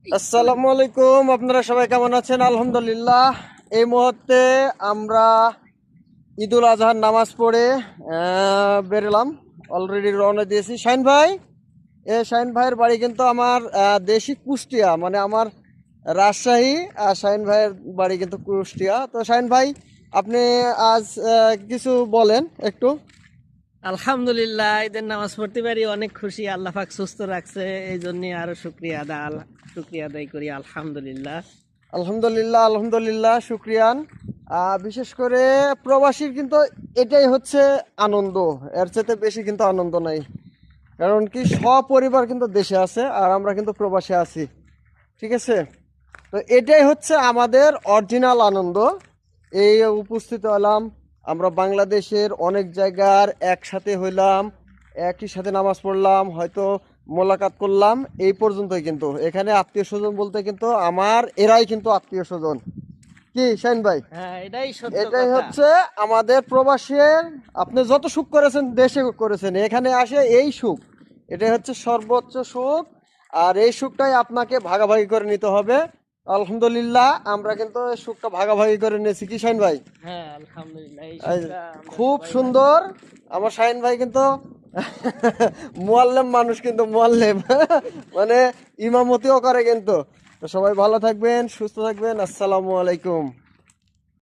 আসসালামু আলাইকুম। আপনারা সবাই কেমন আছেন? আলহামদুলিল্লাহ। এই মুহূর্তে আমরা ঈদুল আজহার নামাজ পড়ে বেরোলাম। অলরেডি রওনা দিয়েছি। শাহিন ভাই, শাহিন ভাইয়ের বাড়ি কিন্তু আমার দেশি কুষ্টিয়া, মানে আমার রাজশাহী। আর শাহিন ভাইয়ের বাড়ি কিন্তু কুষ্টিয়া। তো শাহিন ভাই, আপনি আজ কিছু বলেন একটু। আলহামদুলিল্লাহ, ঈদের নামাজ পড়তে পারি অনেক খুশি। আল্লাহ পাক সুস্থ রাখছে, এই জন্য আরো শুক্রিয়া আদায় করি। আলহামদুলিল্লাহ। আলহামদুলিল্লাহ, আলহামদুলিল্লাহ, শুক্রিয়ান। বিশেষ করে প্রবাসীর কিন্তু এটাই হচ্ছে আনন্দ। এর চাইতে বেশি কিন্তু আনন্দ নাই। কারণ কি, সপরিবার কিন্তু দেশে আছে আর আমরা কিন্তু প্রবাসে আছি। ঠিক আছে? তো এটাই হচ্ছে আমাদের অরিজিনাল আনন্দ। এই উপস্থিত হলাম, আমরা বাংলাদেশের অনেক জায়গার একসাথে হইলাম, একই সাথে নামাজ পড়লাম, হয়তো মোলাকাত করলাম। এই পর্যন্তই। কিন্তু এখানে আত্মীয় স্বজন বলতে কিন্তু আমার এরাই কিন্তু আত্মীয় স্বজন। কি শাইন ভাই? হ্যাঁ, এটাই সত্য এটাই কথা। হচ্ছে আমাদের প্রবাসীর। আপনি যত সুখ করেছেন দেশে করেছেন, এখানে আসে এই সুখ। এটাই হচ্ছে সর্বোচ্চ সুখ। আর এই সুখটাই আপনাকে ভাগাভাগি করে নিতে হবে। আলহামদুলিল্লাহ, আমরা কিন্তু এই সুখটা ভাগাভাগি করে নিয়েছি। কি শাহিন ভাই? হ্যাঁ, আলহামদুলিল্লাহ, এই এই সুখটা আমরা খুব সবাই ভাগ সুন্দর। করি। আমার শাহিন ভাই কিন্তু মুয়াল্লেম মানুষ, কিন্তু মুয়াল্লেম মানে ইমামতিও করে কিন্তু। তো সবাই ভালো থাকবেন, সুস্থ থাকবেন। আসসালামু আলাইকুম।